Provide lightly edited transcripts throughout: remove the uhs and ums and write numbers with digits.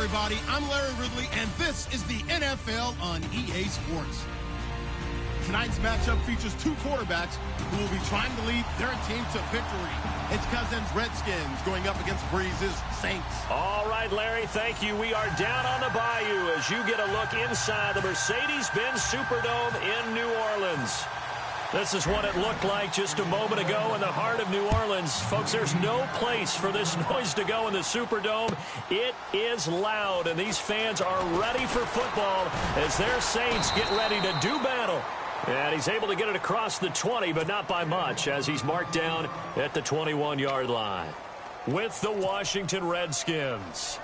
everybody. I'm Larry Ridley, and this is the NFL on EA Sports. Tonight's matchup features two quarterbacks who will be trying to lead their team to victory. It's Cousins' Redskins going up against Breeze's Saints. All right, Larry, thank you. We are down on the bayou as you get a look inside the Mercedes-Benz Superdome in New Orleans. This is what it looked like just a moment ago in the heart of New Orleans. Folks, there's no place for this noise to go in the Superdome. It is loud, and these fans are ready for football as their Saints get ready to do battle. And he's able to get it across the 20, but not by much, as he's marked down at the 21-yard line with the Washington Redskins.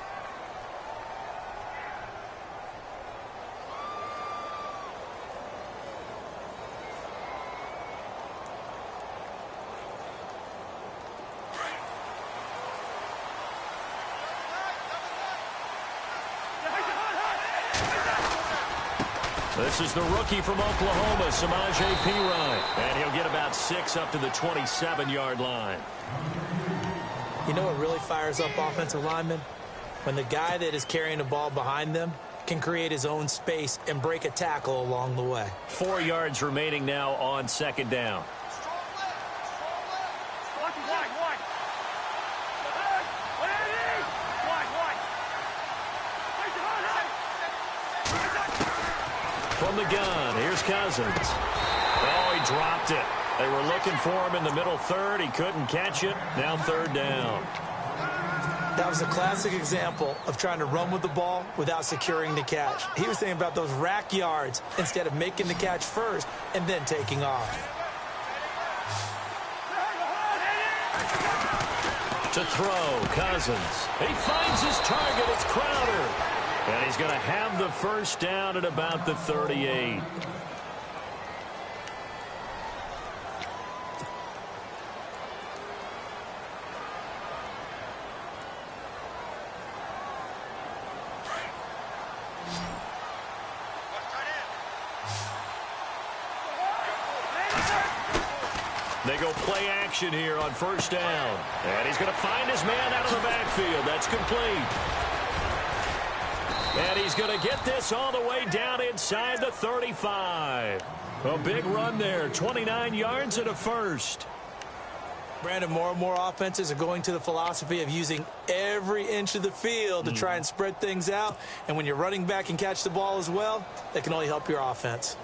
This is the rookie from Oklahoma, Samaje Perine. And he'll get about 6 up to the 27-yard line. You know what really fires up offensive linemen? When the guy that is carrying the ball behind them can create his own space and break a tackle along the way. 4 yards remaining now on second down. From the gun, here's Cousins. Oh, he dropped it. They were looking for him in the middle third. He couldn't catch it. Now third down. That was a classic example of trying to run with the ball without securing the catch. He was thinking about those rack yards instead of making the catch first and then taking off. To throw, Cousins. He finds his target. It's Crowder. And he's going to have the first down at about the 38. They go play action here on first down. And he's going to find his man out of the backfield. That's complete. And he's going to get this all the way down inside the 35. A big run there, 29 yards and a first. Brandon, more and more offenses are going to the philosophy of using every inch of the field to try and spread things out. And when you're running back and catch the ball as well, that can only help your offense.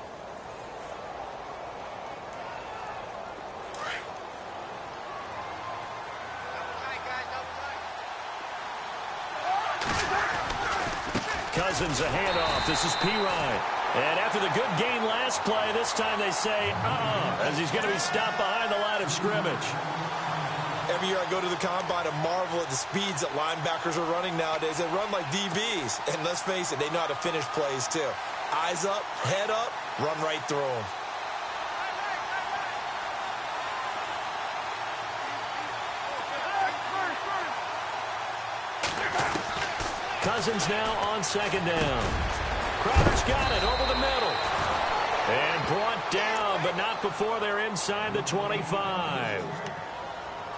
Cousins a handoff. This is Perine. And after the good gain last play, this time they say, as he's going to be stopped behind the line of scrimmage. Every year I go to the combine and marvel at the speeds that linebackers are running nowadays. They run like DBs. And let's face it, they know how to finish plays too. Eyes up, head up, run right through them. Cousins now on second down. Crowder's got it over the middle. And brought down, but not before they're inside the 25.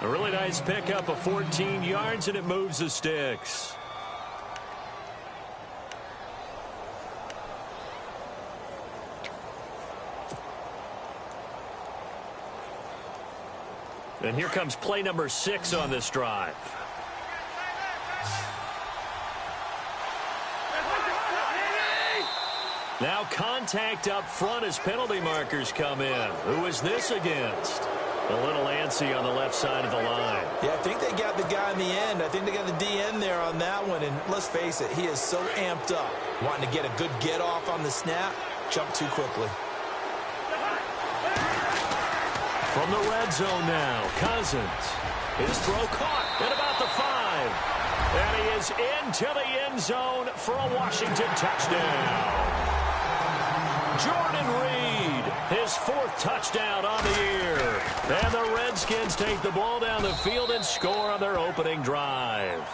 A really nice pickup of 14 yards, and it moves the sticks. And here comes play number 6 on this drive. Now contact up front as penalty markers come in. Who is this against? A little antsy on the left side of the line. Yeah, I think they got the guy in the end. I think they got the DN there on that one. And let's face it, he is so amped up, wanting to get a good get off on the snap, jump too quickly. From the red zone now, Cousins. His throw caught at about the 5. And he is into the end zone for a Washington touchdown. Jordan Reed, his 4th touchdown on the year. And the Redskins take the ball down the field and score on their opening drive.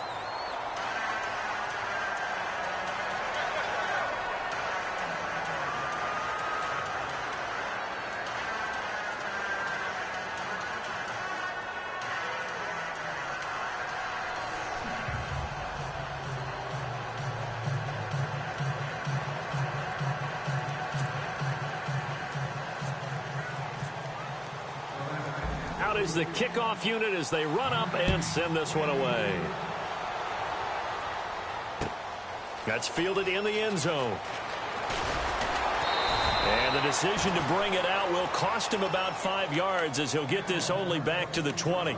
Out is the kickoff unit as they run up and send this one away. That's fielded in the end zone. And the decision to bring it out will cost him about 5 yards as he'll get this only back to the 20.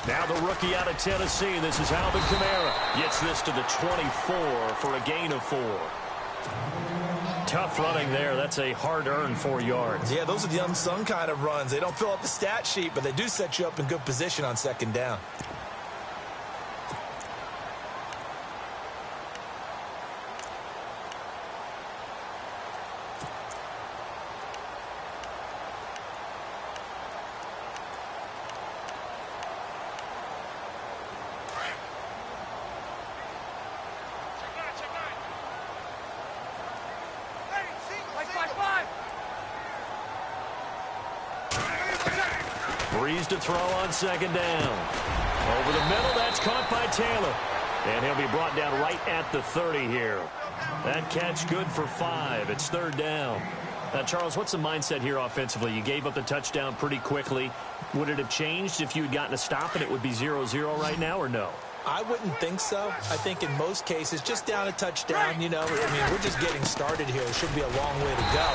Now the rookie out of Tennessee, this is Alvin Kamara. Gets this to the 24 for a gain of 4. Tough running there. That's a hard-earned 4 yards. Yeah, those are the unsung kind of runs. They don't fill up the stat sheet, but they do set you up in good position on second down. Breeze to throw on second down. Over the middle, that's caught by Taylor. And he'll be brought down right at the 30 here. That catch good for 5. It's third down. Now, Charles, what's the mindset here offensively? You gave up the touchdown pretty quickly. Would it have changed if you had gotten a stop and it would be 0-0 right now, or no? I wouldn't think so. I think in most cases, just down a touchdown, you know, I mean, we're just getting started here. It should be a long way to go.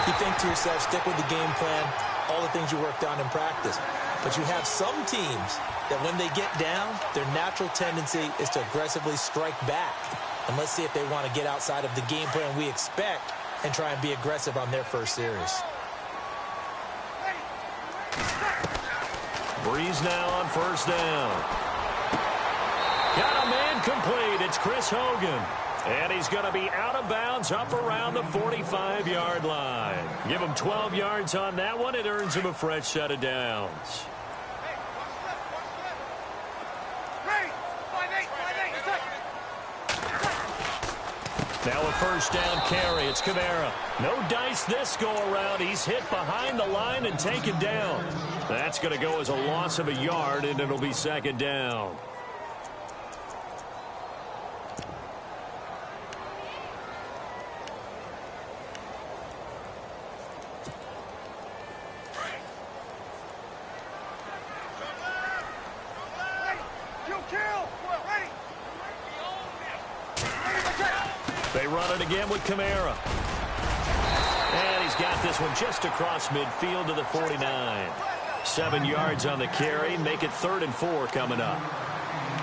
You think to yourself, stick with the game plan, all the things you worked on in practice. But you have some teams that when they get down, their natural tendency is to aggressively strike back. And let's see if they want to get outside of the game plan we expect and try and be aggressive on their first series. Breeze now on first down. Got a man complete. It's Chris Hogan. And he's going to be out of bounds up around the 45-yard line. Give him 12 yards on that one. It earns him a fresh set of downs. Now a first down carry. It's Kamara. No dice this go-around. He's hit behind the line and taken down. That's going to go as a loss of a yard, and it'll be second down. They run it again with Kamara. And he's got this one just across midfield to the 49. 7 yards on the carry. Make it 3rd and 4 coming up.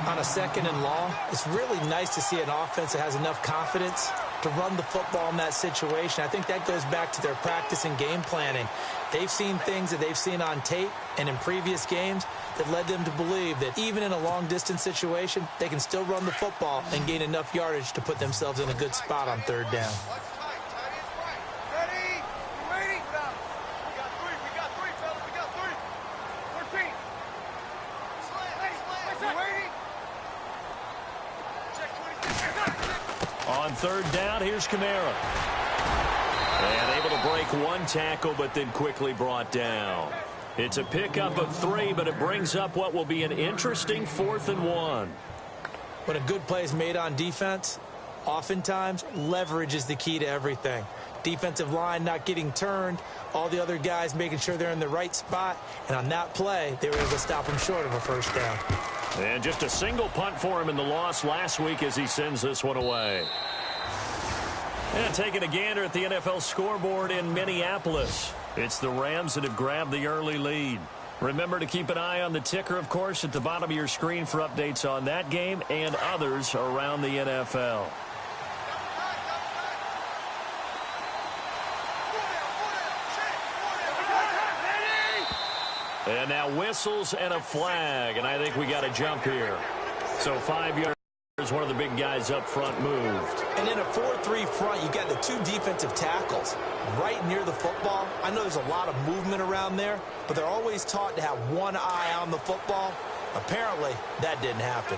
On a second and long, it's really nice to see an offense that has enough confidence to run the football in that situation. I think that goes back to their practice and game planning. They've seen things that they've seen on tape and in previous games that led them to believe that even in a long-distance situation, they can still run the football and gain enough yardage to put themselves in a good spot on third down. On third down, here's Kamara. And able to break one tackle, but then quickly brought down. It's a pickup of 3, but it brings up what will be an interesting 4th and 1. When a good play is made on defense, oftentimes leverage is the key to everything. Defensive line not getting turned, all the other guys making sure they're in the right spot, and on that play, they were able to stop him short of a first down. And just a single punt for him in the loss last week as he sends this one away. And taking a gander at the NFL scoreboard in Minneapolis. It's the Rams that have grabbed the early lead. Remember to keep an eye on the ticker, of course, at the bottom of your screen for updates on that game and others around the NFL. And now whistles and a flag, and I think we got a jump here. So 5 yards, one of the big guys up front moved. And in a 4-3 front, you got the 2 defensive tackles right near the football. I know there's a lot of movement around there, but they're always taught to have one eye on the football. Apparently, that didn't happen.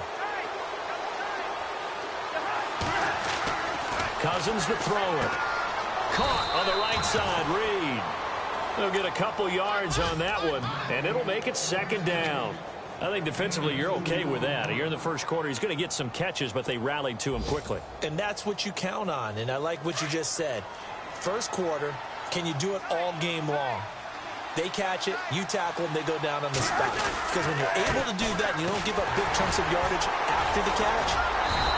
Cousins to throw it. Caught on the right side. Reed. They'll get a couple yards on that one, and it'll make it second down. I think defensively you're okay with that. You're in the first quarter. He's going to get some catches, but they rallied to him quickly. And that's what you count on, and I like what you just said. First quarter, can you do it all game long? They catch it, you tackle them, they go down on the spot. Because when you're able to do that and you don't give up big chunks of yardage after the catch,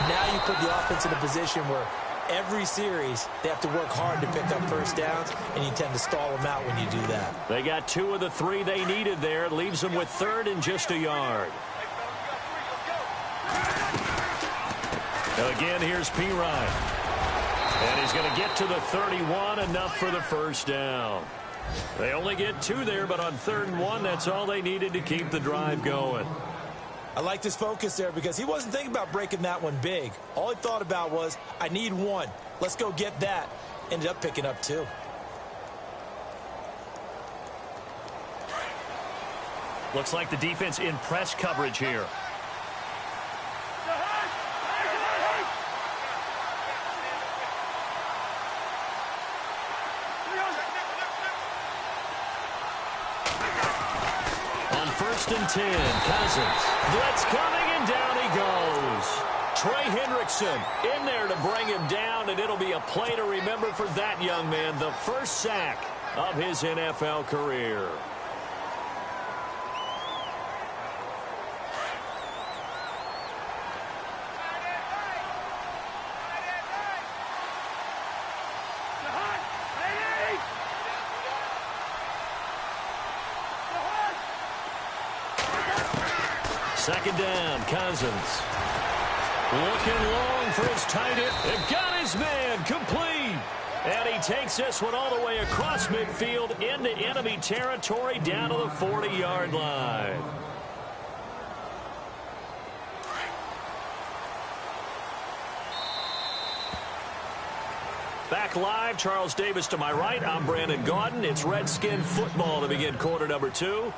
now you put the offense in a position where every series they have to work hard to pick up first downs, and you tend to stall them out when you do that. They got 2 of the 3 they needed there. It leaves them with third and just a yard. Again, here's Pirine. And he's going to get to the 31, enough for the first down. They only get 2 there, but on 3rd and 1, that's all they needed to keep the drive going. I like his focus there because he wasn't thinking about breaking that one big. All he thought about was, I need 1. Let's go get that. Ended up picking up 2. Looks like the defense in press coverage here. On 1st and 10, Cousins. Blitz coming, and down he goes. Trey Hendrickson in there to bring him down, and it'll be a play to remember for that young man. The first sack of his NFL career. Second down, Cousins. Looking long for his tight end. They've got his man complete. And he takes this one all the way across midfield into enemy territory down to the 40-yard line. Back live, Charles Davis to my right. I'm Brandon Gaudin. It's Redskin football to begin quarter number 2.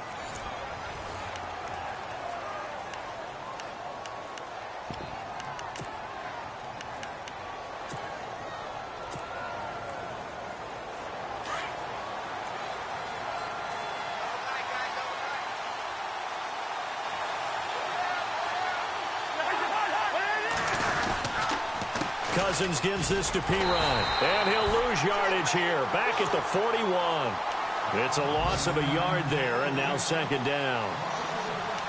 Cousins gives this to Pirine, and he'll lose yardage here, back at the 41. It's a loss of a yard there, and now second down.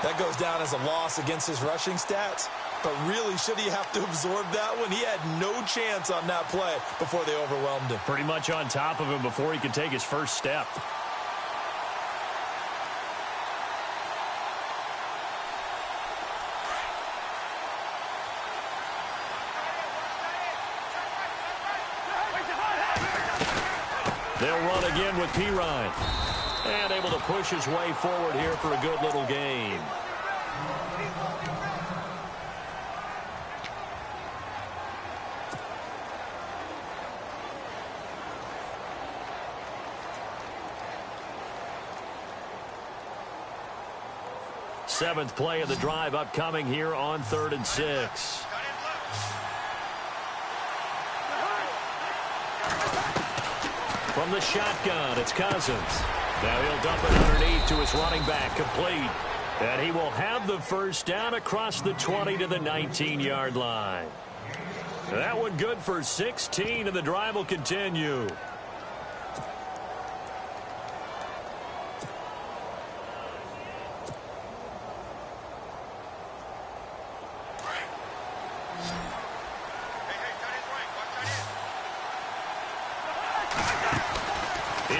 That goes down as a loss against his rushing stats, but really, should he have to absorb that one? He had no chance on that play before they overwhelmed him. Pretty much on top of him before he could take his first step. They'll run again with Pirine. And able to push his way forward here for a good little gain. Seventh play of the drive upcoming here on 3rd and 6. From the shotgun, it's Cousins. Now he'll dump it underneath to his running back, complete. And he will have the first down across the 20 to the 19-yard line. That one good for 16, and the drive will continue.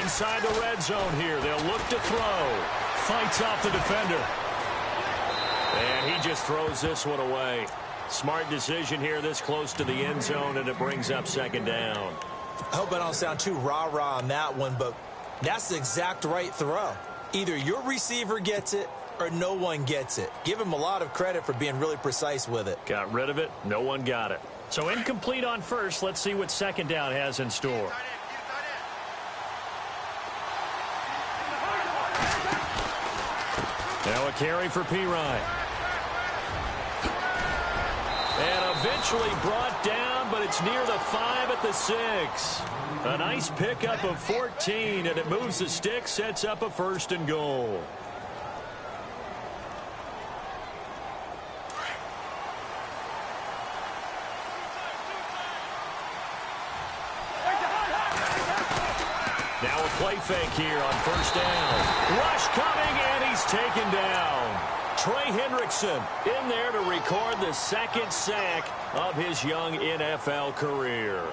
Inside the red zone here. They'll look to throw. Fights off the defender. And he just throws this one away. Smart decision here this close to the end zone, and it brings up second down. I hope I don't sound too rah-rah on that one, but that's the exact right throw. Either your receiver gets it or no one gets it. Give him a lot of credit for being really precise with it. Got rid of it. No one got it. So incomplete on first. Let's see what second down has in store. Now a carry for Pirine. eventually brought down, but it's near the 5 at the 6. A nice pickup of 14, and it moves the stick, sets up a 1st and goal. Now a play fake here on 1st down. Rush coming, and he's taken down. Trey Hendrickson in there to record the 2nd sack of his young NFL career.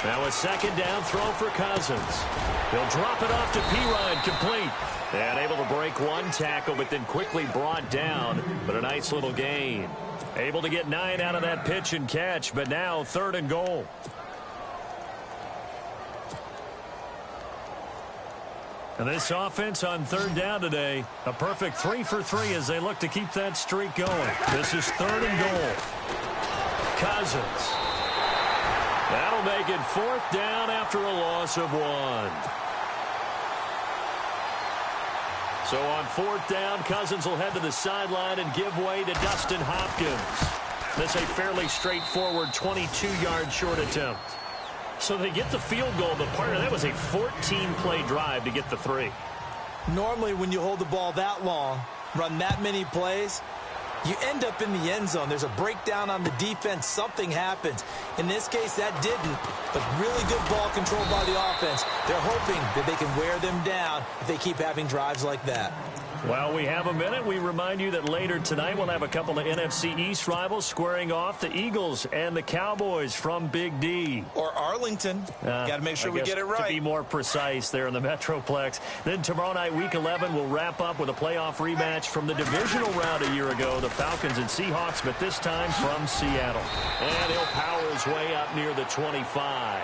Now a 2nd down throw for Cousins. He'll drop it off to Pirine, complete. And able to break one tackle, but then quickly brought down. But a nice little gain. Able to get 9 out of that pitch and catch, but now 3rd and goal. And this offense on 3rd down today, a perfect 3 for 3 as they look to keep that streak going. This is 3rd and goal. Cousins. That'll make it 4th down after a loss of 1. So on 4th down, Cousins will head to the sideline and give way to Dustin Hopkins. That's a fairly straightforward 22-yard short attempt. So they get the field goal, but part of that was a 14-play drive to get the 3. Normally when you hold the ball that long, run that many plays, you end up in the end zone. There's a breakdown on the defense. Something happens. In this case, that didn't. But really good ball control by the offense. They're hoping that they can wear them down if they keep having drives like that. Well, we have a minute. We remind you that later tonight we'll have a couple of NFC East rivals squaring off, the Eagles and the Cowboys from Big D. Or Arlington. Got to make sure we get it right. To be more precise there in the Metroplex. Then tomorrow night, Week 11, we'll wrap up with a playoff rematch from the divisional round a year ago, the Falcons and Seahawks, but this time from Seattle. And he'll power his way up near the 25.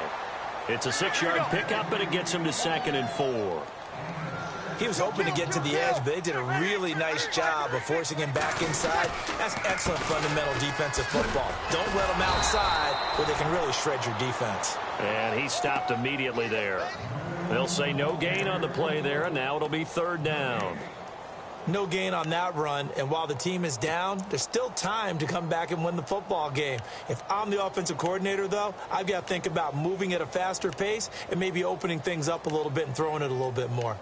It's a 6-yard pickup, but it gets him to 2nd and 4. He was hoping to get to the edge, but they did a really nice job of forcing him back inside. That's excellent fundamental defensive football. Don't let them outside where they can really shred your defense. And he stopped immediately there. They'll say no gain on the play there, and now it'll be 3rd down. No gain on that run, and while the team is down, there's still time to come back and win the football game. If I'm the offensive coordinator, though, I've got to think about moving at a faster pace and maybe opening things up a little bit and throwing it a little bit more.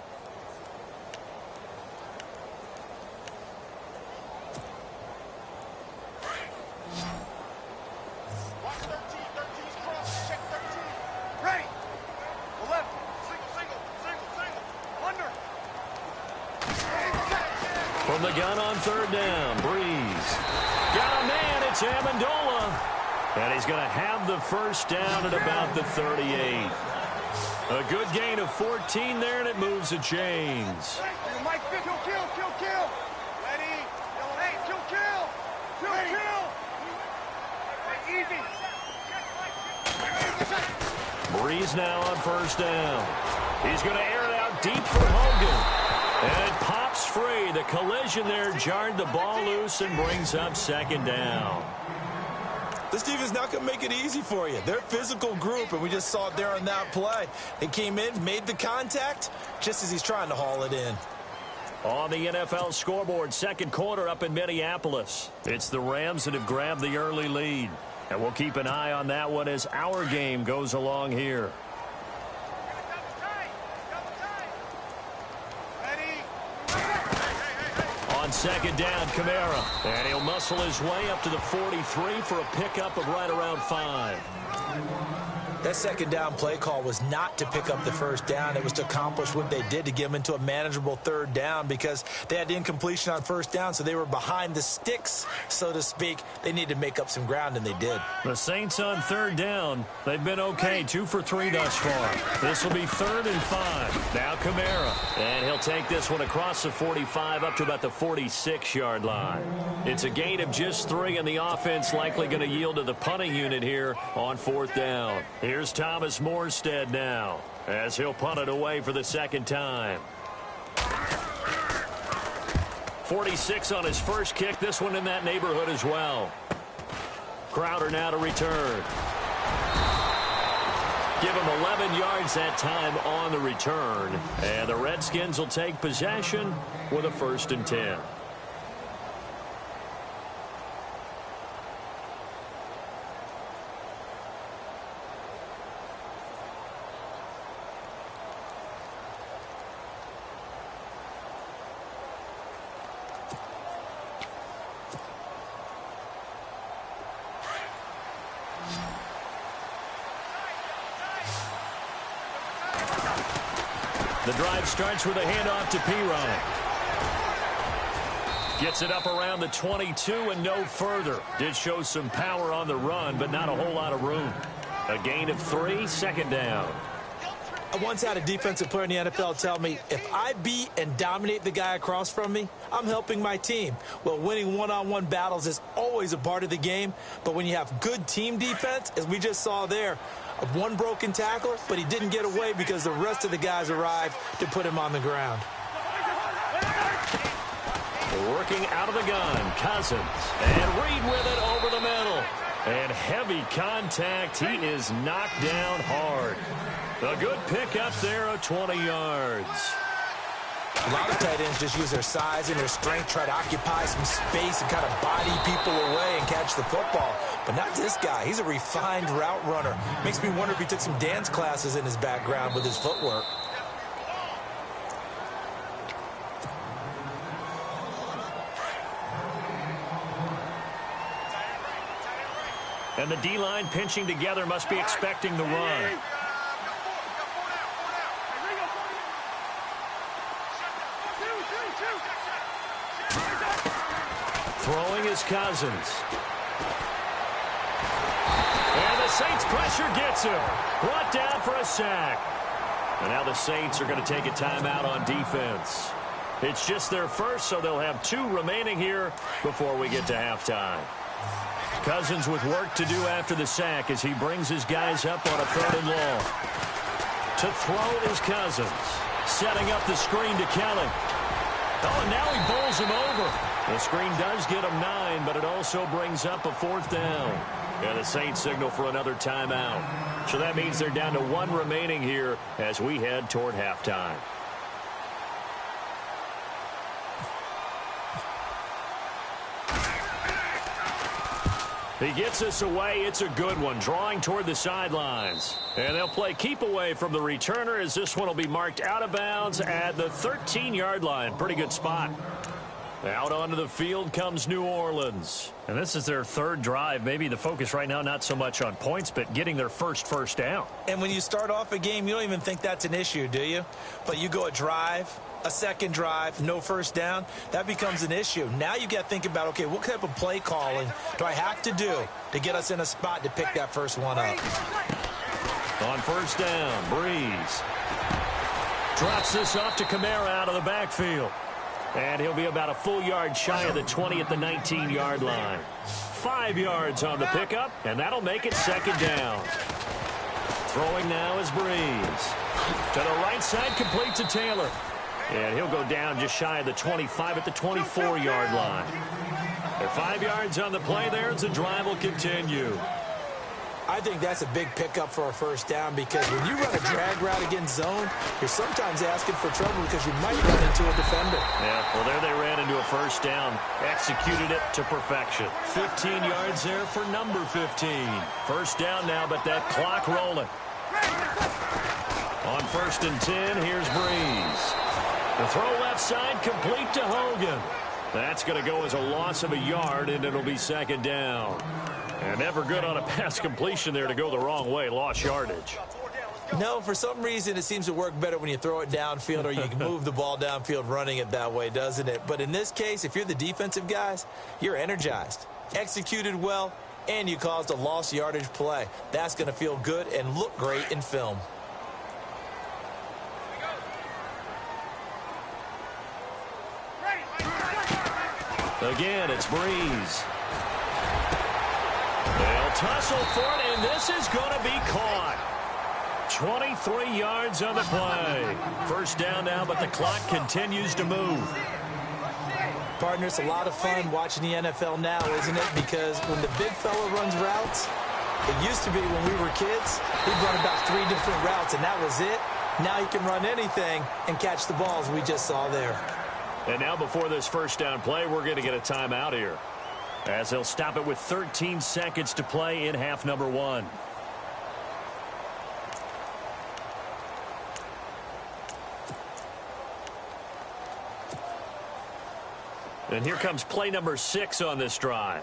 From the gun on 3rd down, Breeze. Got a man, it's Amendola. And he's going to have the 1st down at about the 38. A good gain of 14 there, and it moves the chains. Mike, kill. Ready? Hey, kill. Easy. Breeze now on 1st down. He's going to air it out deep for Hogan. And it pops free. The collision there jarred the ball loose and brings up 2nd down. This defense not going to make it easy for you. They're a physical group, and we just saw it there on that play. They came in, made the contact, just as he's trying to haul it in. On the NFL scoreboard, 2nd quarter up in Minneapolis. It's the Rams that have grabbed the early lead. And we'll keep an eye on that one as our game goes along here. On 2nd down, Kamara. And he'll muscle his way up to the 43 for a pickup of right around 5. That 2nd down play call was not to pick up the 1st down. It was to accomplish what they did to get them into a manageable 3rd down because they had incompletion on 1st down, so they were behind the sticks, so to speak. They needed to make up some ground, and they did. The Saints on 3rd down. They've been okay, 2 for 3 thus far. This will be 3rd and 5. Now Kamara. And he'll take this one across the 45 up to about the 46-yard line. It's a gain of just 3, and the offense likely going to yield to the punting unit here on 4th down. Here's Thomas Morstead now as he'll punt it away for the 2nd time. 46 on his first kick. This one in that neighborhood as well. Crowder now to return. Give them 11 yards that time on the return. And the Redskins will take possession with a 1st and 10. The drive starts with a handoff to Pirine. Gets it up around the 22 and no further. Did show some power on the run, but not a whole lot of room. A gain of 3, 2nd down. I once had a defensive player in the NFL tell me, if I beat and dominate the guy across from me, I'm helping my team. Well, winning one-on-one battles is always a part of the game, but when you have good team defense, as we just saw there, one broken tackle, but he didn't get away because the rest of the guys arrived to put him on the ground. Working out of the gun, Cousins. And Reed with it over the middle. And heavy contact. He is knocked down hard. A good pickup there of 20 yards. A lot of tight ends just use their size and their strength, try to occupy some space and kind of body people away and catch the football. But not this guy. He's a refined route runner. Makes me wonder if he took some dance classes in his background with his footwork. And the D-line pinching together must be expecting the run. Throwing is Cousins. And the Saints pressure gets him. Brought down for a sack. And now the Saints are going to take a timeout on defense. It's just their first, so they'll have 2 remaining here before we get to halftime. Cousins with work to do after the sack as he brings his guys up on a 3rd and long. To throw is Cousins. Setting up the screen to Kelly. Oh, and now he bowls him over. The screen does get him 9, but it also brings up a 4th down. And the Saints signal for another timeout. So that means they're down to 1 remaining here as we head toward halftime. He gets us away. It's a good one, drawing toward the sidelines. And they'll play keep away from the returner as this one will be marked out of bounds at the 13-yard line. Pretty good spot. Out onto the field comes New Orleans. And this is their 3rd drive. Maybe the focus right now not so much on points, but getting their first down. And when you start off a game, you don't even think that's an issue, do you? But you go a drive, a 2nd drive, no 1st down, that becomes an issue. Now you got to think about, okay, what type of play calling do I have to do to get us in a spot to pick that first one up? On 1st down, Breeze. Drops this off to Kamara out of the backfield. And he'll be about a full yard shy of the 20 at the 19-yard line. 5 yards on the pickup, and that'll make it 2nd down. Throwing now is Breeze. To the right side, complete to Taylor. And he'll go down just shy of the 25 at the 24-yard line. They're 5 yards on the play there as the drive will continue. I think that's a big pickup for a 1st down because when you run a drag route against zone, you're sometimes asking for trouble because you might run into a defender. Yeah, well, there they ran into a 1st down. Executed it to perfection. 15 yards there for number 15. 1st down now, but that clock rolling. On 1st and 10, here's Breeze. The throw left side, complete to Hogan. That's going to go as a loss of a yard, and it'll be 2nd down. And never good on a pass completion there to go the wrong way. Lost yardage. No, for some reason it seems to work better when you throw it downfield or you can move the ball downfield running it that way, doesn't it? But in this case, if you're the defensive guys, you're energized, executed well, and you caused a lost yardage play. That's going to feel good and look great in film. Again, it's Breeze. They'll tussle for it, and this is going to be caught. 23 yards on the play. 1st down now, but the clock continues to move. Partner, it's a lot of fun watching the NFL now, isn't it? Because when the big fella runs routes, It used to be when we were kids, he'd run about 3 different routes, and that was it. Now he can run anything and catch the balls we just saw there. And now before this first down play, we're going to get a timeout here, as they'll stop it with 13 seconds to play in half number 1. And here comes play number 6 on this drive.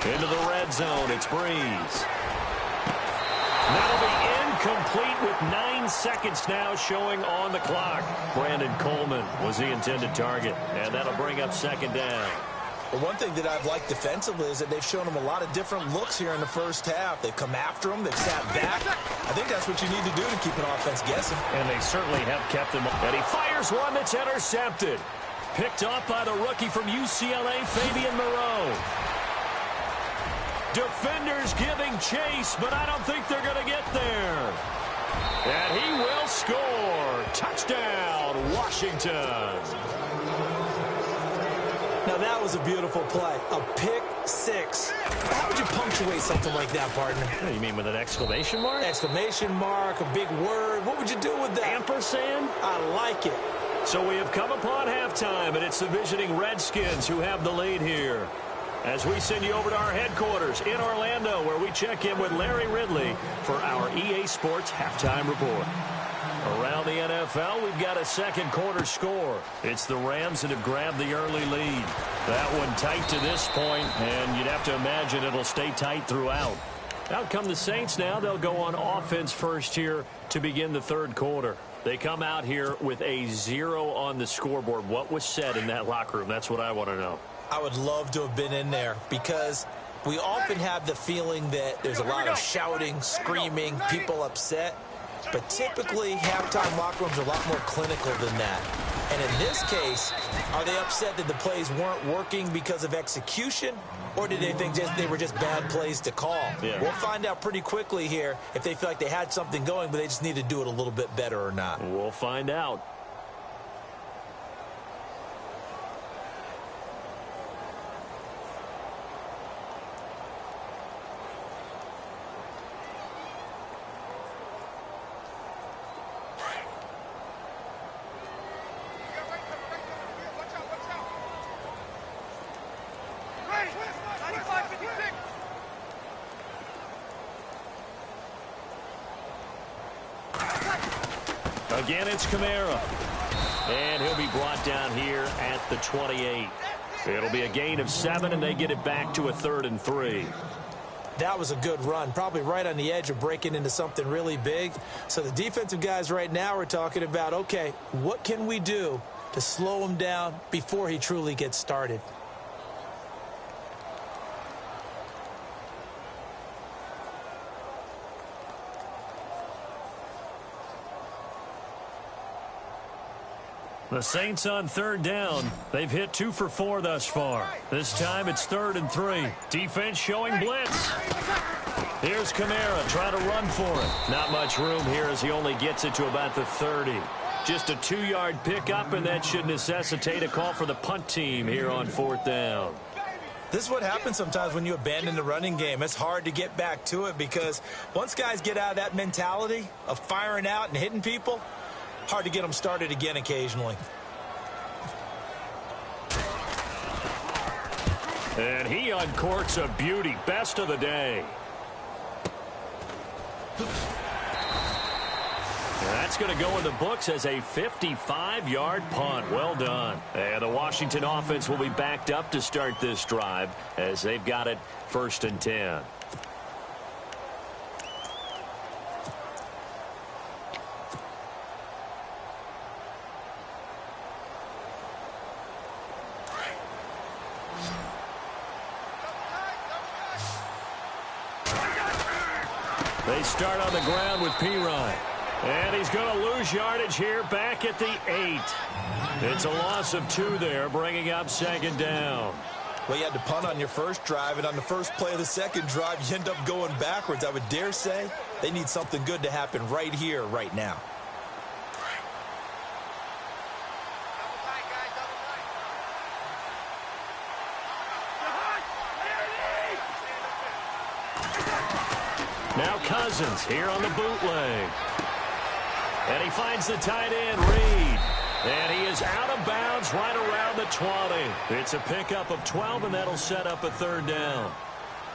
Into the red zone, it's Breeze. That'll be incomplete with 9 seconds now showing on the clock. Brandon Coleman was the intended target, and that'll bring up second down. Well, one thing that I've liked defensively is that they've shown him a lot of different looks here in the first half. They've come after him. They've sat back. I think that's what you need to do to keep an offense guessing. And they certainly have kept him. And he fires one that's intercepted. Picked off by the rookie from UCLA, Fabian Moreau. Defenders giving chase, but I don't think they're going to get there. And he will score. Touchdown, Washington. Now, that was a beautiful play. A pick 6. How would you punctuate something like that, partner? What do you mean, with an exclamation mark? Exclamation mark, a big word. What would you do with that? Ampersand? I like it. So we have come upon halftime, and it's the visiting Redskins who have the lead here. As we send you over to our headquarters in Orlando, where we check in with Larry Ridley for our EA Sports Halftime Report. Around the NFL, we've got a second quarter score. It's the Rams that have grabbed the early lead. That one tight to this point, and you'd have to imagine it'll stay tight throughout. Out come the Saints now. They'll go on offense first here to begin the third quarter. They come out here with a 0 on the scoreboard. What was said in that locker room? That's what I want to know. I would love to have been in there because we often have the feeling that there's a lot of shouting, screaming, people upset. But typically, halftime locker rooms are a lot more clinical than that. And in this case, are they upset that the plays weren't working because of execution? Or did they think they were just bad plays to call? Yeah. We'll find out pretty quickly here if they feel like they had something going, but they just need to do it a little bit better or not. We'll find out. Again, it's Kamara. And he'll be brought down here at the 28. It'll be a gain of 7, and they get it back to a 3rd and 3. That was a good run, probably right on the edge of breaking into something really big. So the defensive guys right now are talking about, okay, what can we do to slow him down before he truly gets started? The Saints on 3rd down. They've hit 2 for 4 thus far. This time it's 3rd and 3. Defense showing blitz. Here's Kamara trying to run for it. Not much room here as he only gets it to about the 30. Just a 2-yard pickup, and that should necessitate a call for the punt team here on 4th down. This is what happens sometimes when you abandon the running game. It's hard to get back to it because once guys get out of that mentality of firing out and hitting people, hard to get them started again occasionally. And he uncorks a beauty. Best of the day. And that's going to go in the books as a 55-yard punt. Well done. And the Washington offense will be backed up to start this drive as they've got it 1st and 10. They start on the ground with Pirine. And he's going to lose yardage here back at the 8. It's a loss of 2 there, bringing up 2nd down. Well, you had to punt on your first drive, and on the first play of the second drive, you end up going backwards. I would dare say they need something good to happen right here, right now. Now Cousins here on the bootleg. And he finds the tight end, Reed. And he is out of bounds right around the 20. It's a pickup of 12, and that'll set up a third down.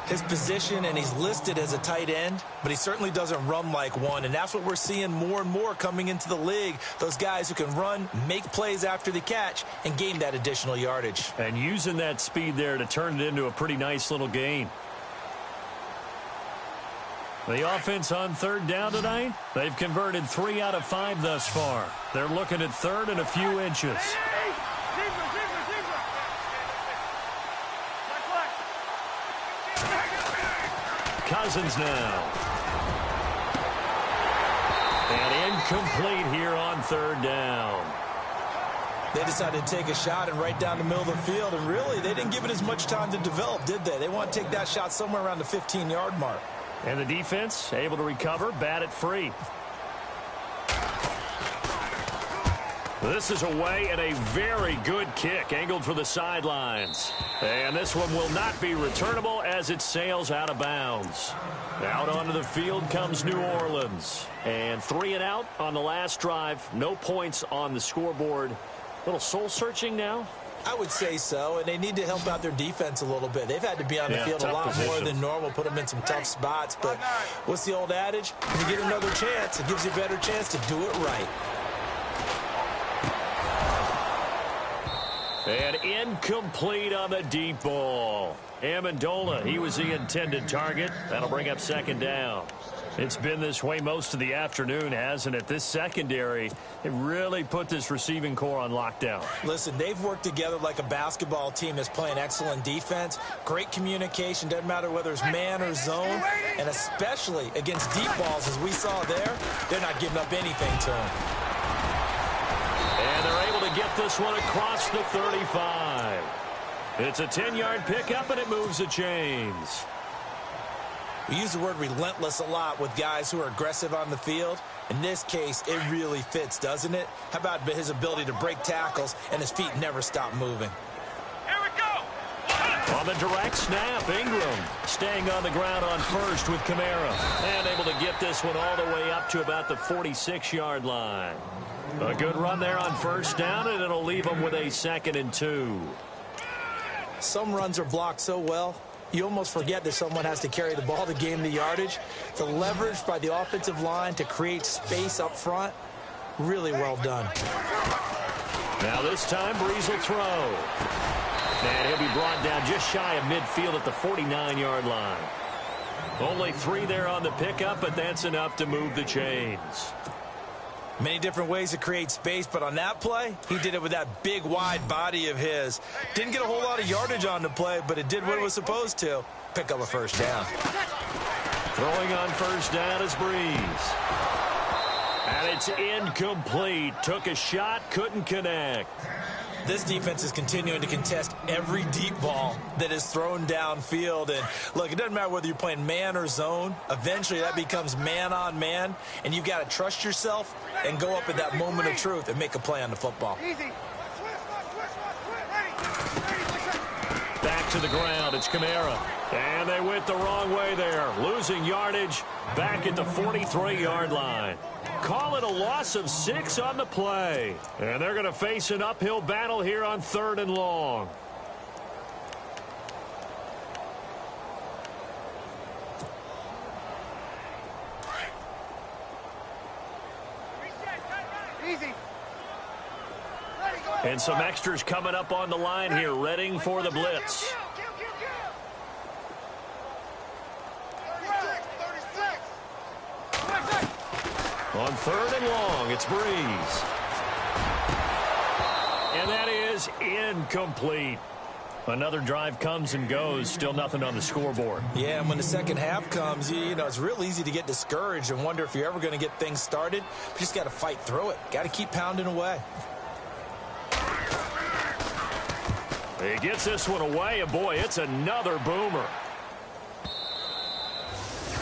His position, and he's listed as a tight end, but he certainly doesn't run like one, and that's what we're seeing more and more coming into the league. Those guys who can run, make plays after the catch, and gain that additional yardage. And using that speed there to turn it into a pretty nice little gain. The offense on third down tonight, they've converted 3 out of 5 thus far. They're looking at third and a few inches. Cousins now. And incomplete here on third down. They decided to take a shot and right down the middle of the field, and really, they didn't give it as much time to develop, did they? They want to take that shot somewhere around the 15-yard mark. And the defense able to recover, bat it free. This is away and a very good kick, angled for the sidelines. And this one will not be returnable as it sails out of bounds. Out onto the field comes New Orleans. And 3 and out on the last drive. No points on the scoreboard. A little soul-searching now? I would say so, and they need to help out their defense a little bit. They've had to be on the field a lot more than normal, put them in some tough spots. But what's the old adage? When you get another chance, it gives you a better chance to do it right. And incomplete on the deep ball. Amendola, he was the intended target. That'll bring up second down. It's been this way most of the afternoon, hasn't it? This secondary, it really put this receiving core on lockdown. Listen, they've worked together like a basketball team that's playing excellent defense. Great communication, doesn't matter whether it's man or zone. And especially against deep balls, as we saw there, they're not giving up anything to them. And they're able to get this one across the 35. It's a 10-yard pickup, and it moves the chains. We use the word relentless a lot with guys who are aggressive on the field. In this case, it really fits, doesn't it? How about his ability to break tackles and his feet never stop moving? Here we go! On the direct snap, Ingram staying on the ground on first with Kamara. And able to get this one all the way up to about the 46-yard line. A good run there on first down, and it'll leave them with a 2nd and 2. Some runs are blocked so well, you almost forget that someone has to carry the ball to gain the yardage. The leverage by the offensive line to create space up front, really well done. Now this time, Breeze will throw. And he'll be brought down just shy of midfield at the 49-yard line. Only 3 there on the pickup, but that's enough to move the chains. Many different ways to create space, but on that play, he did it with that big, wide body of his. Didn't get a whole lot of yardage on the play, but it did what it was supposed to. Pick up a first down. Throwing on first down is Breeze. And it's incomplete. Took a shot, couldn't connect. This defense is continuing to contest every deep ball that is thrown downfield. And, look, it doesn't matter whether you're playing man or zone. Eventually, that becomes man-on-man, and you've got to trust yourself and go up at that moment of truth and make a play on the football. Easy. Back to the ground, it's Kamara. And they went the wrong way there. Losing yardage back at the 43-yard line. Call it a loss of 6 on the play. And they're going to face an uphill battle here on 3rd and long. Easy. And some extras coming up on the line here, readying for the blitz. On 3rd and long, it's Breeze. And that is incomplete. Another drive comes and goes, still nothing on the scoreboard. Yeah, and when the second half comes, you know, it's real easy to get discouraged and wonder if you're ever going to get things started. You just got to fight through it. Got to keep pounding away. He gets this one away, and boy, it's another boomer.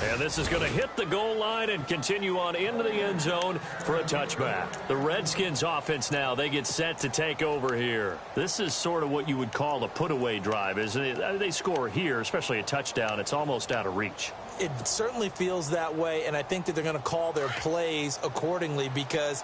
And this is going to hit the goal line and continue on into the end zone for a touchback. The Redskins offense now, they get set to take over here. This is sort of what you would call a put-away drive, isn't it? They score here, especially a touchdown. It's almost out of reach. It certainly feels that way, and I think that they're going to call their plays accordingly, because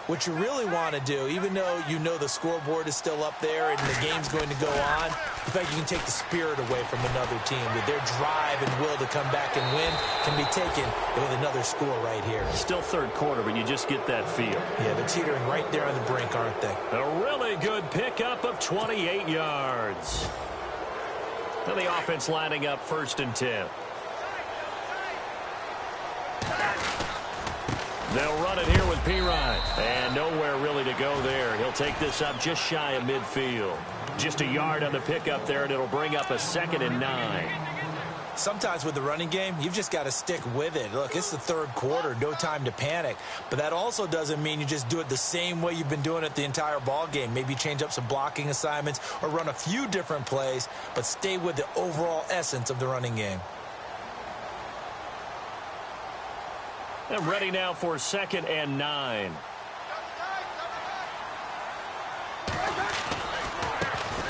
what you really want to do, even though you know the scoreboard is still up there and the game's going to go on, in fact, you can take the spirit away from another team. That their drive and will to come back and win can be taken with another score right here. Still third quarter, but you just get that feel. Yeah, they're teetering right there on the brink, aren't they? A really good pickup of 28 yards. Now the offense lining up 1st and 10. They'll run it here with Pirine. And nowhere really to go there. He'll take this up just shy of midfield. Just a yard on the pickup there, and it'll bring up a 2nd and 9. Sometimes with the running game, you've just got to stick with it. Look, it's the third quarter, no time to panic. But that also doesn't mean you just do it the same way you've been doing it the entire ball game. Maybe change up some blocking assignments or run a few different plays, but stay with the overall essence of the running game. And ready now for 2nd and 9.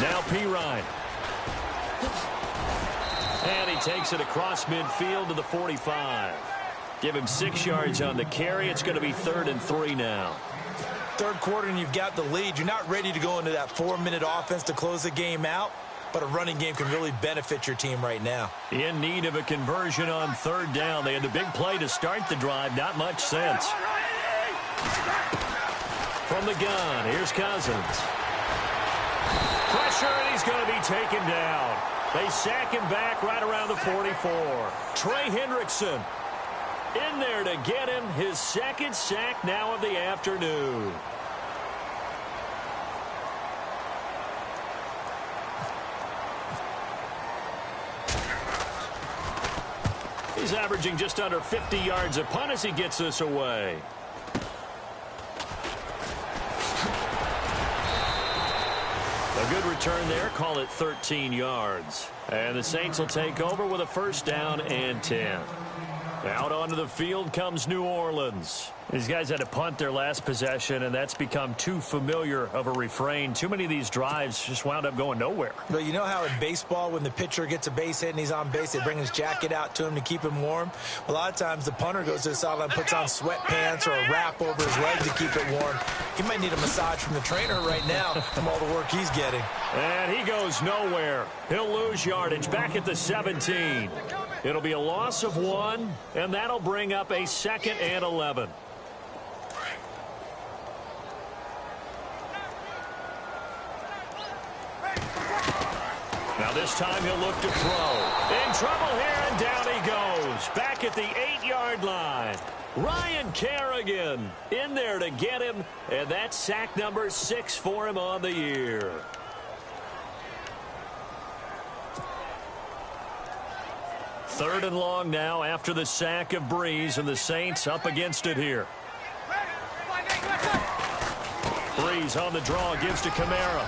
Now Pirine. And he takes it across midfield to the 45. Give him 6 yards on the carry. It's going to be 3rd and 3 now. Third quarter and you've got the lead. You're not ready to go into that 4-minute offense to close the game out, but a running game can really benefit your team right now. In need of a conversion on 3rd down. They had the big play to start the drive. Not much sense. From the gun, here's Cousins. Pressure, and he's going to be taken down. They sack him back right around the 44. Trey Hendrickson in there to get him his 2nd sack now of the afternoon. He's averaging just under 50 yards a punt as he gets this away. A good return there. Call it 13 yards. And the Saints will take over with a 1st down and 10. Out onto the field comes New Orleans. These guys had to punt their last possession, and that's become too familiar of a refrain. Too many of these drives just wound up going nowhere. But you know how in baseball, when the pitcher gets a base hit and he's on base, they bring his jacket out to him to keep him warm? A lot of times the punter goes to the sideline, puts on sweatpants or a wrap over his leg to keep it warm. He might need a massage from the trainer right now from all the work he's getting. And he goes nowhere. He'll lose yardage back at the 17. It'll be a loss of 1, and that'll bring up a 2nd and 11. Now this time he'll look to throw. In trouble here, and down he goes. Back at the 8-yard line. Ryan Kerrigan in there to get him, and that's sack number 6 for him on the year. Third and long now after the sack of Breeze, and the Saints up against it here. Breeze on the draw, gives to Kamara.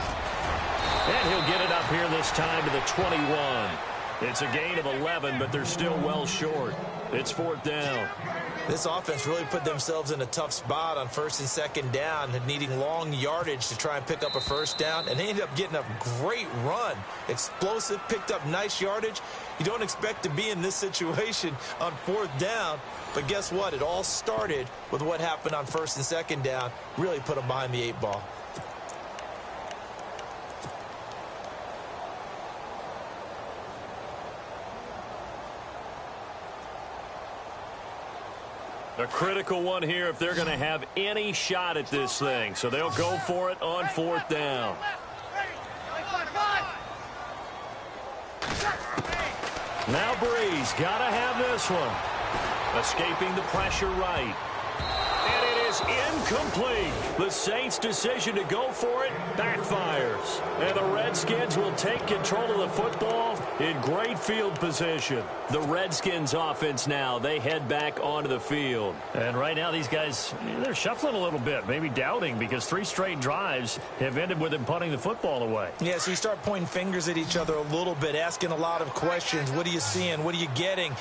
And he'll get it up here this time to the 21. It's a gain of 11, but they're still well short. It's 4th down. This offense really put themselves in a tough spot on 1st and 2nd down, needing long yardage to try and pick up a 1st down, and they ended up getting a great run. Explosive, picked up nice yardage. You don't expect to be in this situation on 4th down, but guess what? It all started with what happened on 1st and 2nd down. Really put them behind the 8 ball. A critical one here if they're going to have any shot at this thing. So they'll go for it on 4th down. Now Breeze got to have this one. Escaping the pressure right. And it is incomplete. The Saints' decision to go for it backfires. And the Redskins will take control of the football in great field position. The Redskins offense now, they head back onto the field. And right now these guys, they're shuffling a little bit, maybe doubting, because 3 straight drives have ended with them punting the football away. Yeah, so you start pointing fingers at each other a little bit, asking a lot of questions. What are you seeing? What are you getting?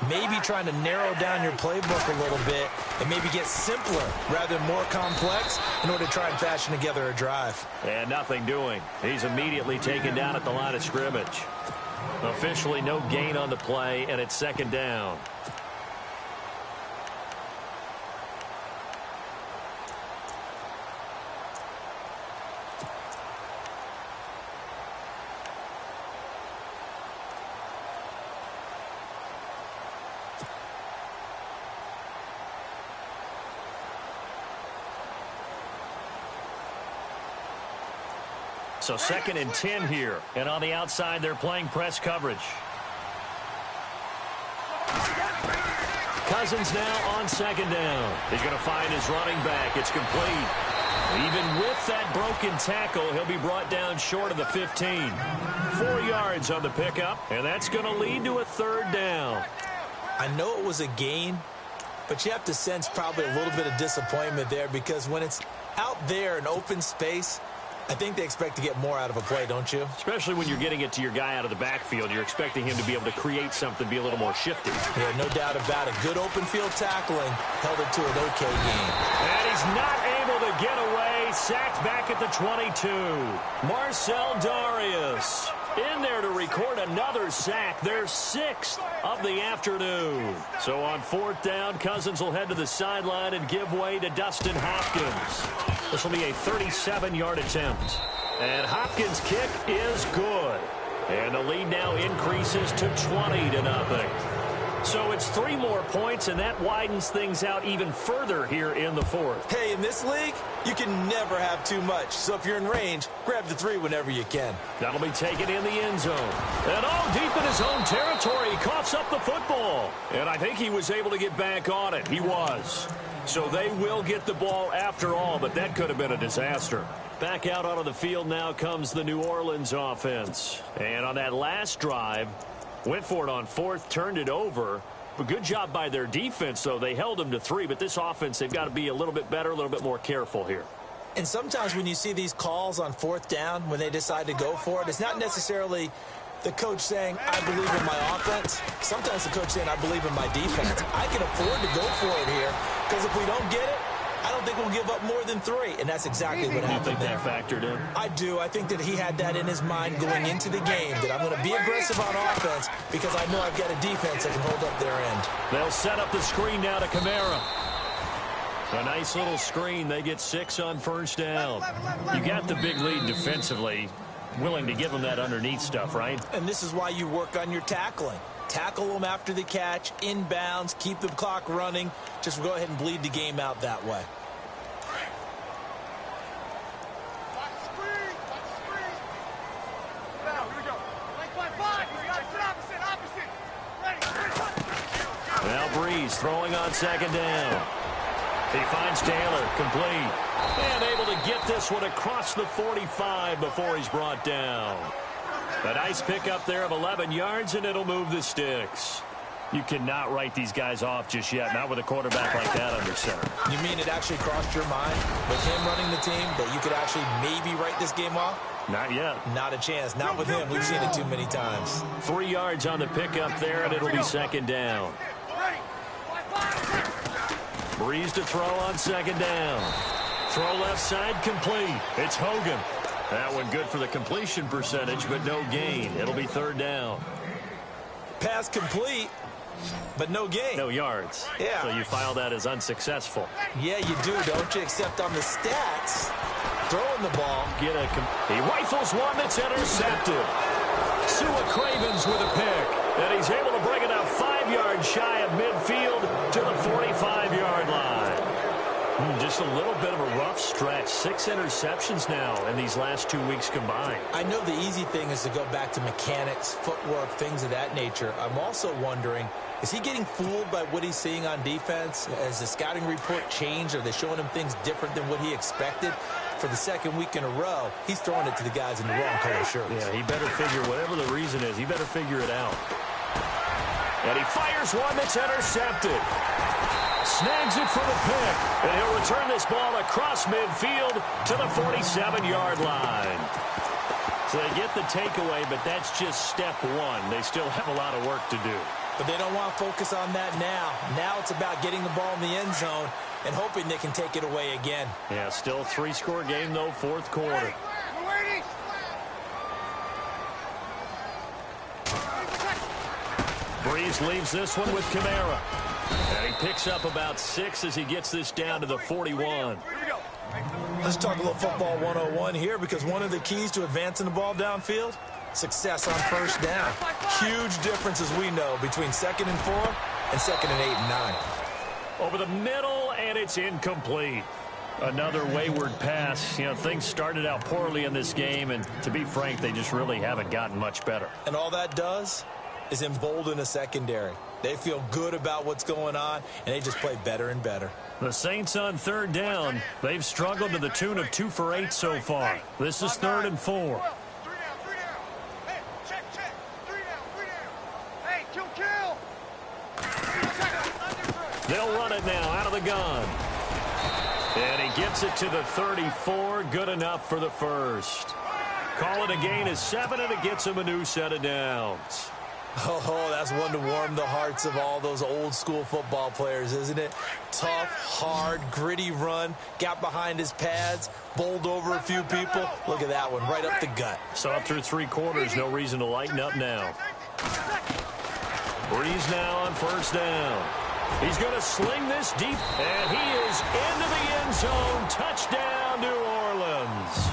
Maybe trying to narrow down your playbook a little bit and maybe get simpler rather than more complex in order to try and fashion together a drive. And nothing doing. He's immediately taken down at the line of scrimmage. Officially no gain on the play, and it's 2nd down. So 2nd and 10 here. And on the outside, they're playing press coverage. Cousins now on 2nd down. He's going to find his running back. It's complete. Even with that broken tackle, he'll be brought down short of the 15. 4 yards on the pickup, and that's going to lead to a 3rd down. I know it was a gain, but you have to sense probably a little bit of disappointment there, because when it's out there in open space, I think they expect to get more out of a play, don't you? Especially when you're getting it to your guy out of the backfield. You're expecting him to be able to create something, be a little more shifty. Yeah, no doubt about it. Good open field tackling held it to an okay game. And he's not able to get away. Sacked back at the 22. Marcel Darius in there to record another sack. Their 6th of the afternoon. So on 4th down, Cousins will head to the sideline and give way to Dustin Hopkins. This will be a 37-yard attempt. And Hopkins' kick is good. And the lead now increases to 20-0. So it's 3 more points, and that widens things out even further here in the 4th. Hey, in this league, you can never have too much. So if you're in range, grab the 3 whenever you can. That'll be taken in the end zone. And all deep in his own territory, he coughs up the football. And I think he was able to get back on it. He was. So they will get the ball after all, but that could have been a disaster. Back out onto the field now comes the New Orleans offense. And on that last drive, went for it on 4th, turned it over. But good job by their defense, though. They held them to 3, but this offense, they've got to be a little bit better, a little bit more careful here. And sometimes when you see these calls on 4th down, when they decide to go for it, it's not necessarily the coach saying, I believe in my offense. Sometimes the coach saying, I believe in my defense. I can afford to go for it here, because if we don't get it, I don't think we'll give up more than 3, and that's exactly what happened there. You think that factored in? I do. I think that he had that in his mind going into the game, that I'm going to be aggressive on offense because I know I've got a defense that can hold up their end. They'll set up the screen now to Kamara. A nice little screen. They get 6 on 1st down. You got the big lead defensively. Willing to give them that underneath stuff, right? And this is why you work on your tackling. Tackle them after the catch, inbounds, keep the clock running. Just go ahead and bleed the game out that way. Now Breeze throwing on 2nd down. He finds Taylor, complete. And able to get this one across the 45 before he's brought down. A nice pickup there of 11 yards, and it'll move the sticks. You cannot write these guys off just yet, not with a quarterback like that under center. You mean it actually crossed your mind with him running the team that you could actually maybe write this game off? Not yet. Not a chance. Not with him. We've seen it too many times. 3 yards on the pickup there, and it'll be 2nd down. Breeze to throw on 2nd down. Throw left side, complete. It's Hogan. That one good for the completion percentage, but no gain. It'll be 3rd down. Pass complete, but no gain. No yards. Yeah. So you file that as unsuccessful. Yeah, you do, don't you? Except on the stats, throwing the ball. He rifles one that's intercepted. Sua Cravens with a pick. And he's able to bring it out 5 yards shy of midfield to the 45-yard line. Just a little bit of a rough stretch. 6 interceptions now in these last 2 weeks combined. I know the easy thing is to go back to mechanics, footwork, things of that nature. I'm also wondering, is he getting fooled by what he's seeing on defense? Has the scouting report changed? Are they showing him things different than what he expected? for the second week in a row, he's throwing it to the guys in the wrong color shirts. Yeah, he better figure, whatever the reason is, he better figure it out. And he fires one that's intercepted. Snags it for the pick. And he'll return this ball across midfield to the 47-yard line. So they get the takeaway, but that's just step one. They still have a lot of work to do. But they don't want to focus on that now. Now it's about getting the ball in the end zone and hoping they can take it away again. Yeah, still a 3-score game, though, fourth quarter. Breeze leaves this one with Kamara. And he picks up about 6 as he gets this down to the 41. Let's talk a little football 101 here, because one of the keys to advancing the ball downfield, success on first down. Huge difference, as we know, between 2nd and 4 and 2nd and 8 and 9. Over the middle, and it's incomplete. Another wayward pass. You know, things started out poorly in this game, and to be frank, they just really haven't gotten much better. And all that does is embolden a secondary. They feel good about what's going on, and they just play better and better. The Saints on third down. They've struggled to the tune of 2 for 8 so far. This is 3rd and 4. They'll run it now out of the gun. And he gets it to the 34. Good enough for the first. Call it a gain of 7, and it gets him a new set of downs. Oh, that's one to warm the hearts of all those old-school football players, isn't it? Tough, hard, gritty run, got behind his pads, bowled over a few people. Look at that one, right up the gut. So up through 3 quarters, no reason to lighten up now. Breeze now on first down. He's going to sling this deep, and he is into the end zone. Touchdown, New Orleans.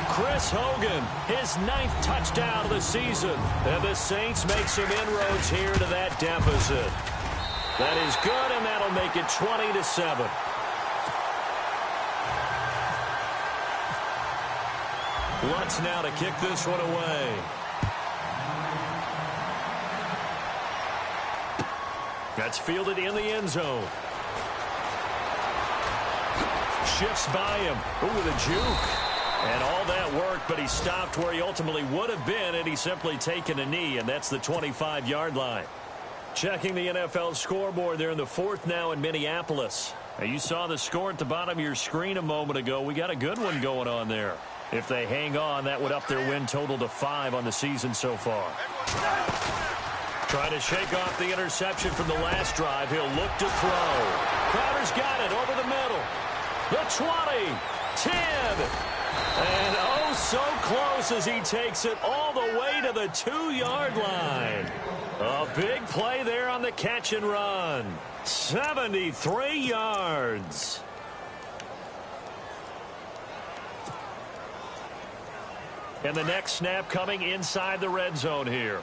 Chris Hogan, his 9th touchdown of the season. And the Saints make some inroads here to that deficit. That is good, and that'll make it 20-7. Lutz now to kick this one away. That's fielded in the end zone. Shifts by him. Ooh, the juke. And all that worked, but he stopped where he ultimately would have been, and he's simply taken a knee, and that's the 25-yard line. Checking the NFL scoreboard there in the 4th now in Minneapolis. Now, you saw the score at the bottom of your screen a moment ago. We got a good one going on there. If they hang on, that would up their win total to 5 on the season so far. Trying to shake off the interception from the last drive. He'll look to throw. Crowder's got it over the middle. The 20, 10. And oh, so close as he takes it all the way to the 2-yard line. A big play there on the catch and run. 73 yards. And the next snap coming inside the red zone here.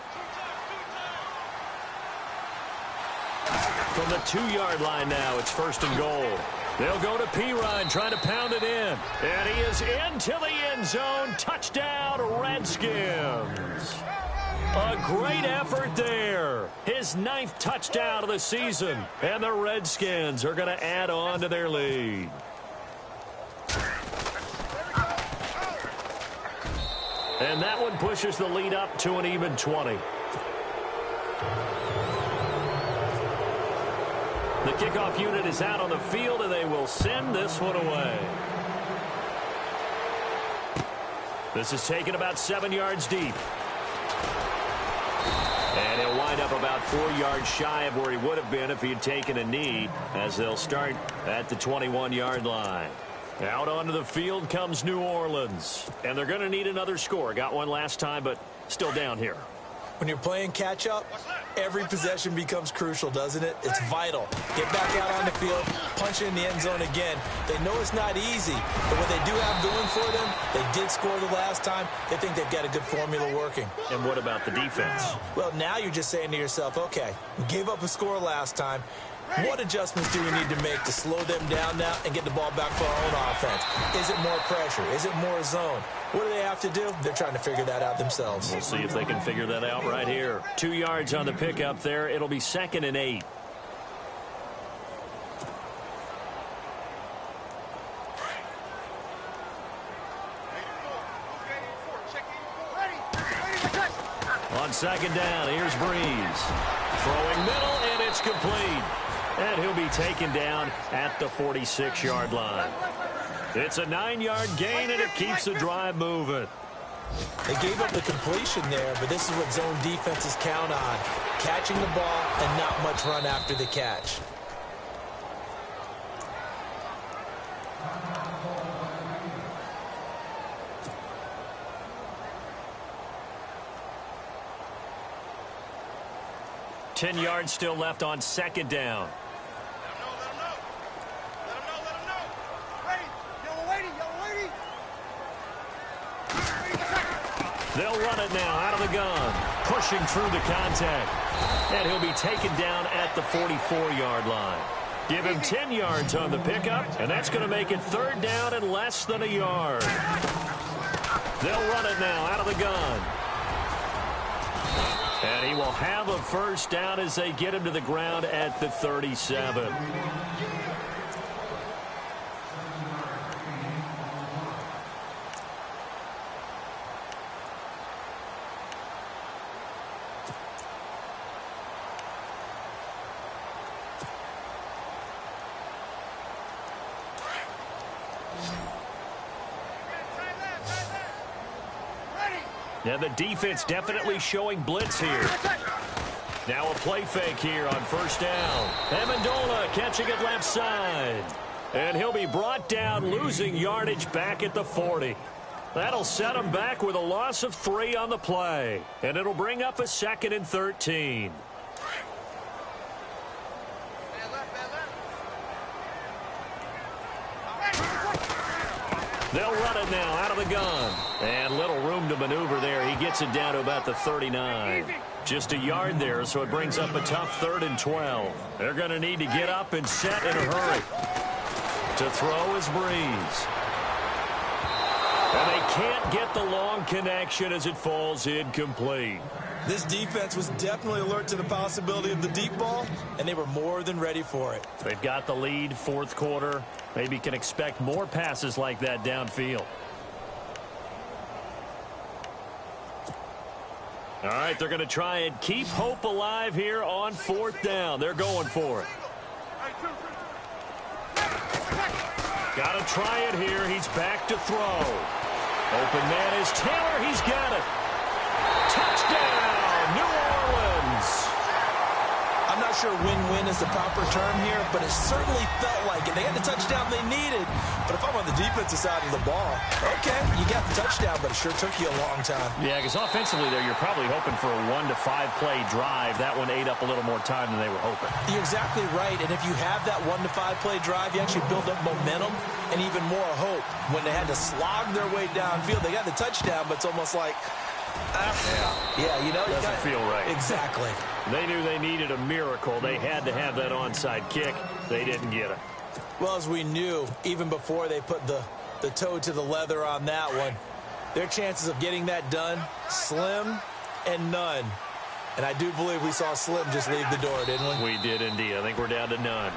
From the 2-yard line now, it's 1st and goal. They'll go to Pirine, trying to pound it in. And he is into the end zone. Touchdown, Redskins. A great effort there. His 9th touchdown of the season. And the Redskins are going to add on to their lead. And that one pushes the lead up to an even 20. The kickoff unit is out on the field, and they will send this one away. This is taken about 7 yards deep. And he'll wind up about 4 yards shy of where he would have been if he had taken a knee, as they'll start at the 21-yard line. Out onto the field comes New Orleans. And they're going to need another score. Got one last time, but still down here. When you're playing catch-up, every possession becomes crucial, doesn't it? It's vital. Get back out on the field, punch in the end zone again. They know it's not easy, but what they do have going for them, they did score the last time. They think they've got a good formula working. And what about the defense? Well, now you're just saying to yourself, okay, we gave up a score last time. What adjustments do we need to make to slow them down now and get the ball back for our own offense? Is it more pressure? Is it more zone? What do they have to do? They're trying to figure that out themselves. We'll see if they can figure that out right here. 2 yards on the pickup there. It'll be 2nd and 8. On second down, here's Breeze. Throwing middle, and it's complete. And he'll be taken down at the 46-yard line. It's a 9-yard gain, and it keeps the drive moving. They gave up the completion there, but this is what zone defenses count on. Catching the ball and not much run after the catch. Ten yards still left on second down. They'll run it now out of the gun, pushing through the contact. And he'll be taken down at the 44-yard line. Give him 10 yards on the pickup, and that's going to make it third down and less than a yard. They'll run it now out of the gun. And he will have a first down as they get him to the ground at the 37. Now the defense definitely showing blitz here. Now a play fake here on first down. Amendola catching it left side. And he'll be brought down, losing yardage back at the 40. That'll set him back with a loss of 3 on the play. And it'll bring up a 2nd and 13. They'll run it now out of the gun. And little room to maneuver there. He gets it down to about the 39. Just a yard there, so it brings up a tough 3rd and 12. They're going to need to get up and set in a hurry. To throw is Breeze. And they can't get the long connection as it falls incomplete. This defense was definitely alert to the possibility of the deep ball, and they were more than ready for it. They've got the lead, fourth quarter. Maybe can expect more passes like that downfield. All right, they're going to try and keep hope alive here on 4th down. They're going for it. Got to try it here. He's back to throw. Open man is Taylor. He's got it. Touchdown, New Orleans. I'm not sure win-win is the proper term here, but it certainly felt like it. They had the touchdown they needed. But if I'm on the defensive side of the ball, Okay, you got the touchdown, but it sure took you a long time. Yeah, because offensively there, you're probably hoping for a 1 to 5 play drive. That one ate up a little more time than they were hoping. You're exactly right, and if you have that 1 to 5 play drive, you actually build up momentum and even more hope. When they had to slog their way downfield, they got the touchdown, but it's almost like, yeah, you know, doesn't feel right. Exactly. They knew they needed a miracle. They had to have that onside kick. They didn't get it. Well, as we knew, even before they put the toe to the leather on that one, their chances of getting that done, slim and none. And I do believe we saw Slim just leave the door, didn't we? We did indeed. I think we're down to none.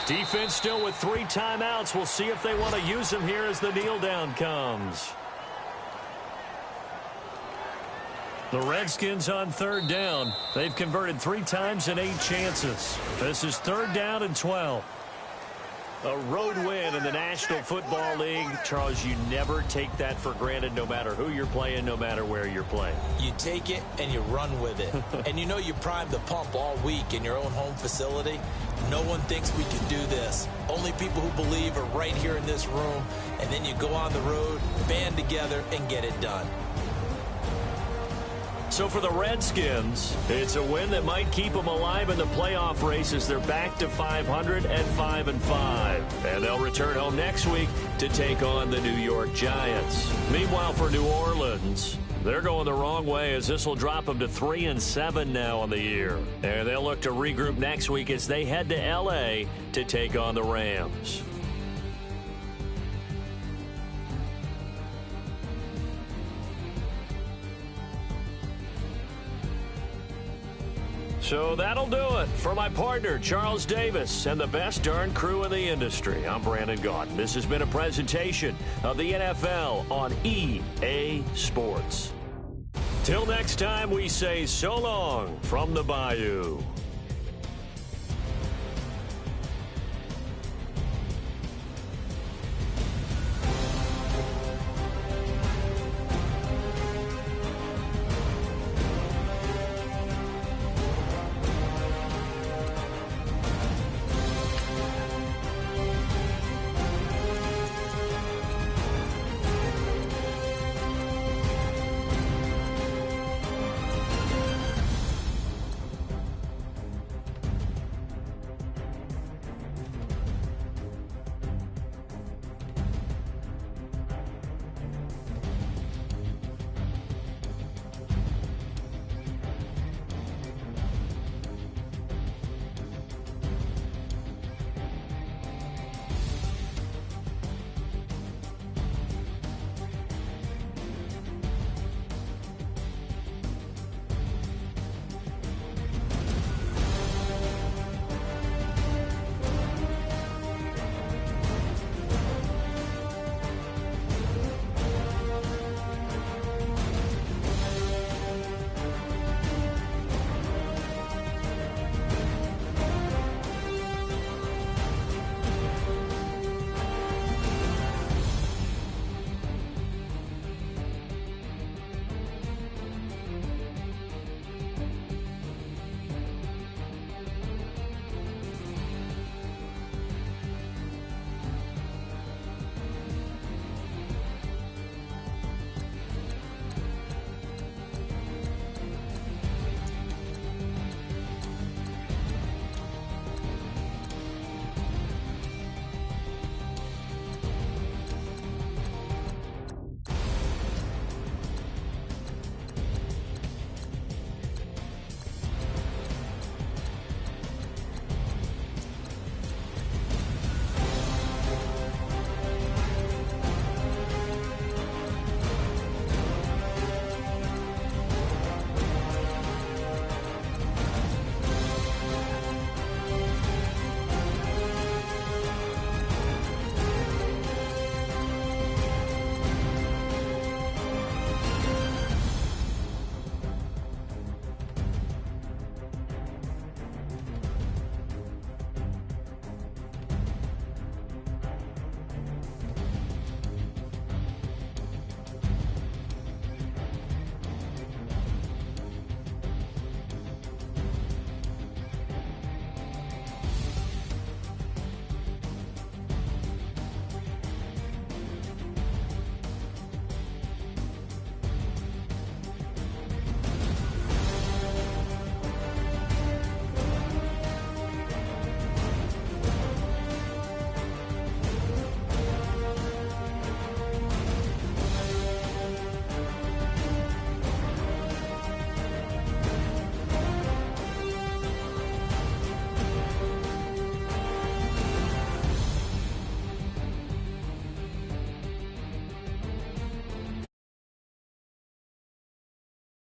Defense still with 3 timeouts. We'll see if they want to use them here as the kneel down comes. The Redskins on 3rd down. They've converted 3 times in 8 chances. This is 3rd down and 12. A road win in the National Football League. Charles, you never take that for granted, no matter who you're playing, no matter where you're playing. You take it and you run with it. And you know you primed the pump all week in your own home facility. No one thinks we can do this. Only people who believe are right here in this room. And then you go on the road, band together, and get it done. So for the Redskins, it's a win that might keep them alive in the playoff race as they're back to 500 at 5-5. And they'll return home next week to take on the New York Giants. Meanwhile, for New Orleans, they're going the wrong way as this will drop them to 3-7 now on the year. And they'll look to regroup next week as they head to L.A. to take on the Rams. So that'll do it. For my partner, Charles Davis, and the best darn crew in the industry, I'm Brandon Gaudin. This has been a presentation of the NFL on EA Sports. Till next time, we say so long from the Bayou.